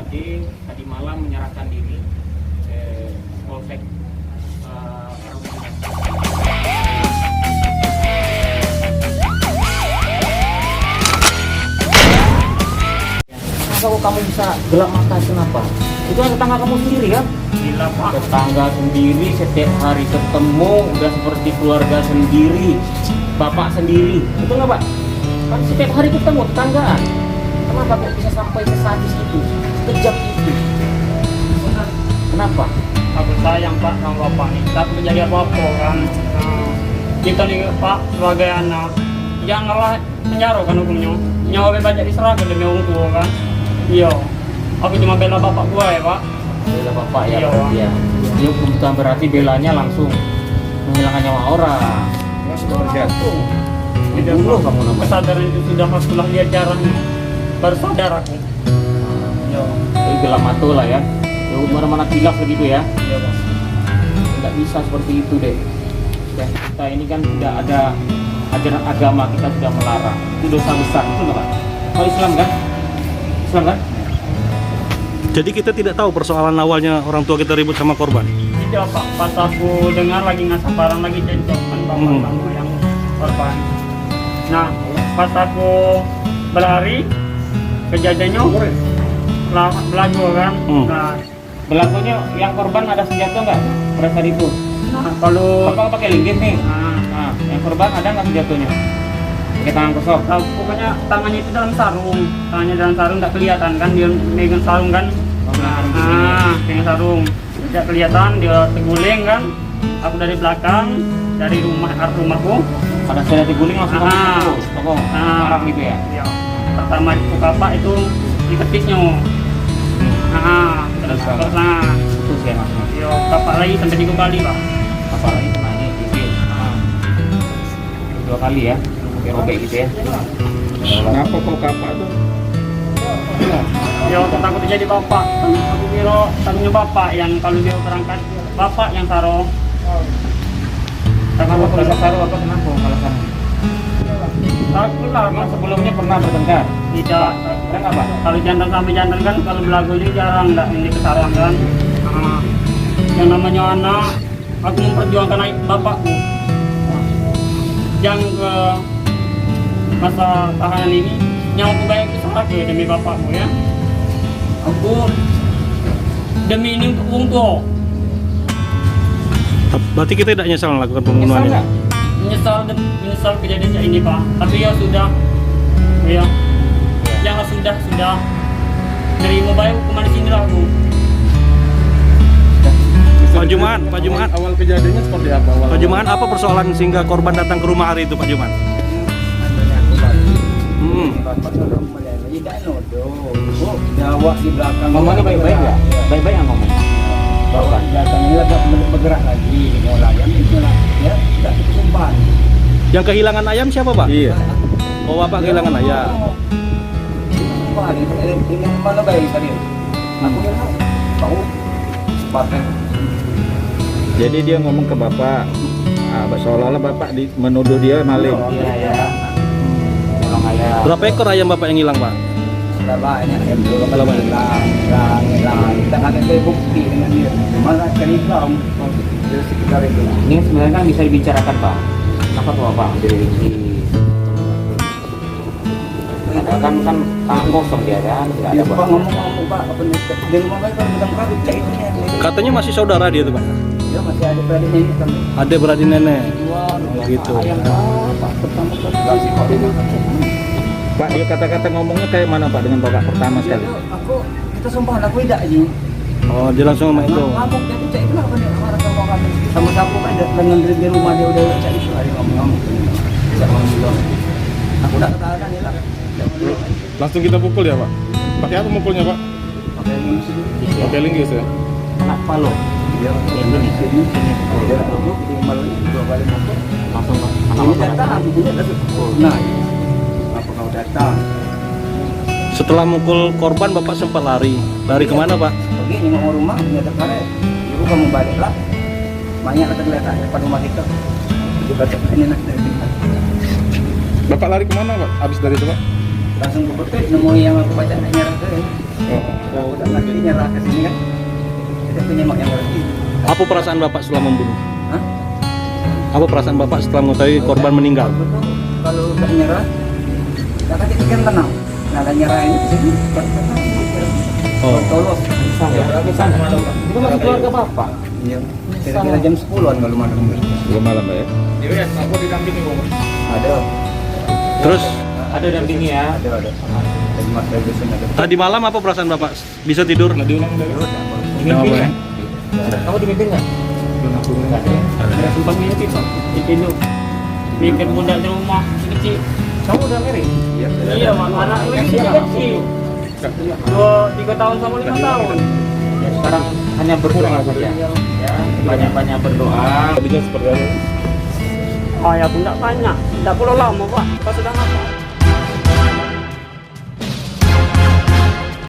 AD tadi malam menyerahkan diri Polsek Kalau kamu bisa gelap mata kenapa? Itu kan tetangga kamu sendiri ya? Gila Pak. Tetangga sendiri setiap hari ketemu udah seperti keluarga sendiri, bapak sendiri, betul nggak Pak? Kan setiap hari ketemu tetanggaan. Kenapa kok bisa sampai sesadis itu, kejam itu? Kenapa? Aku sayang Pak sama Bapak nih. Tapi menjadi apa-apa kan. Kita nih Pak sebagai anak, janganlah penjara kan hukumnya. Nyawa bebas jadi seragam demi orang tua kan. Iya. Aku cuma bela bapak gua ya Pak. Bela bapak ya? Iya. Iya. Dia bukan berarti belanya langsung menghilangkan nyawa orang. Ya, sudah terjatuh. Tidak Dulu kamu namanya. kesadaran itu sudah haruslah lihat caranya. Baru sadar aku. Iya. Jadi gelap mata lah ya. Ya mana-mana kilaf begitu ya. Iya Pak. Nggak bisa seperti itu deh. Dan kita ini kan tidak ada ajaran agama, kita sudah melarang. Itu dosa besar, betul nggak Pak? Kalau Islam kan? Islam kan? Jadi kita tidak tahu persoalan awalnya orang tua kita ribut sama korban. Tidak Pak, pas aku dengar lagi ngasah barang lagi cecok kan bapak sama yang korban. Nah, pas aku berlari kejadiannya belagu kan. Nah, Berlakunya yang korban ada senjata nggak pada saat itu? kalau Bapak pakai linggis nih. nah, Nah, yang korban ada nggak senjatanya? Pakai tangan kosong. pokoknya tangannya itu dalam sarung, tangannya dalam sarung nggak kelihatan kan, dia megang sarung kan. Pegang sarung, tidak kelihatan, dia terguling kan. Aku dari belakang, dari rumahku. Pada saya diguling langsung Ah. toko marah gitu ya. Ya, pertama di kapak itu diketiknya. Terus Putus ya maksudnya. yo kapak lagi sampai 3 kali Pak. Apalagi kenanya civil. Dua kali ya, kayak robek gitu ya. Kenapa kok kapak tuh? Yo takut terjadi bapak. Aku kira tadinya bapak yang kalau dia berangkat bapak yang taruh. Kenapa kok bisa saru apa kenapa alasannya? Takut lah Emang Mas. sebelumnya pernah bertengkar? Tidak. Pernah nggak Pak? Kalau jantan sama jantan kan kalau belagu ini jarang nggak ini kesalahan kan. Yang namanya anak, aku memperjuangkan bapakku. Yang ke masa tahanan ini, nyawa aku banyak diserahkan demi bapakku ya. Aku demi ini untuk wong tua. Berarti kita tidak nyesal melakukan Nyesal pembunuhan ini. nggak? Menyesal kejadian kayak ini Pak. Tapi ya sudah, ya, yang sudah nerima baik hukuman di sini lah aku. Pak Juman. Awal kejadiannya seperti apa? Pak Juman, apa persoalan sehingga korban datang ke rumah hari itu Pak Juman? Nyawa di belakang. Ngomongnya baik-baik ya? Baik-baik nggak ngomong? Bapak datangnya agak bergerak lagi, mulai ayam itu lah, ya tidak kesumpahan. Yang kehilangan ayam siapa Pak? Iya. Oh Bapak kehilangan ayam. Sumpah, ini mana baik tadi? Aku kira tahu sepatnya. Jadi dia ngomong ke bapak, seolah-olah bapak menuduh dia maling. Iya ya. Tolong ayam. Berapa ekor ayam Bapak yang hilang Pak? Sudah banyak yang dulu kalau hilang. Kita kan ada bukti dengan dia. Mana kan hilang di sekitar itu. Ini sebenarnya kan bisa dibicarakan Pak. Kenapa tuh Pak? Kan tangan kosong dia kan, tidak ada Dia Pak Pak. ngomong Pak, apa nih? Dia ngomong apa? Bukan Pak, cek itu ya. Katanya masih saudara dia tuh Pak. Dia masih ada berada ini kan. Ada beradik nenek. Gitu. Ayam Pak. Pertama kali Pak, dia kata-kata ngomongnya kayak mana Pak dengan bapak pertama sekali? kita sumpah aku tidak aja. Oh dia langsung sama itu. Ngamuk dia tuh cek itu apa nih marah sama kami. Sama sapu kan dengan di rumah dia udah cek itu hari ngamuk. Bisa ngomong. Aku udah ketahanan ya lah. Langsung kita pukul ya Pak? Pakai apa mukulnya Pak? Pakai munisi. Pakai linggis ya? Kenapa lo? Dia ini di sini. Dia duduk di malam 2 kali mukul. Langsung Pak. Ini datang, ini datang. Nah, apa kau datang? Setelah mukul korban Bapak sempat lari. Lari kemana Pak? Pergi nengok rumah, ternyata karet. Ibu kamu balik lah. Banyak kelihatan depan rumah kita. Juga ini nak dari Bapak lari kemana Pak? Abis dari itu Pak? langsung ke Bukit, nemu yang aku baca nyarang ke. Oh. Aku udah ngerti nyerah ke sini kan. Kita punya mak yang ngerti. Apa perasaan bapak setelah membunuh? Hah? Apa perasaan bapak setelah mengetahui korban meninggal? Aku tuh kalau udah nyerah, tak kasih pikiran tenang. Nah, dan nyerah ini sini, Oh, tolos. Ya, berarti sana. Itu masih keluarga bapak. Iya. Kira-kira jam 10-an kalau malam. Belum malam Pak ya? Dia aku didampingi kok. Ada. terus Ada dampingi ya. Ada. Dari Mas dari sini ada. tadi malam apa perasaan bapak? Bisa tidur? Mimpi nggak? Kamu dimimpi nggak? Nggak ada ya? Ada sempat mimpi Pak, ditidur. Mikir budak di rumah kecil. Kamu udah married? Iya. Iya, anak lu kecil kecil. 2-3 tahun sama 5 tahun. Ya, sekarang hanya berdoa saja. Ya, banyak-banyak berdoa. Tadinya seperti apa? Oh ya, aku enggak banyak. Enggak perlu lama, Pak. Pas sudah ngapa?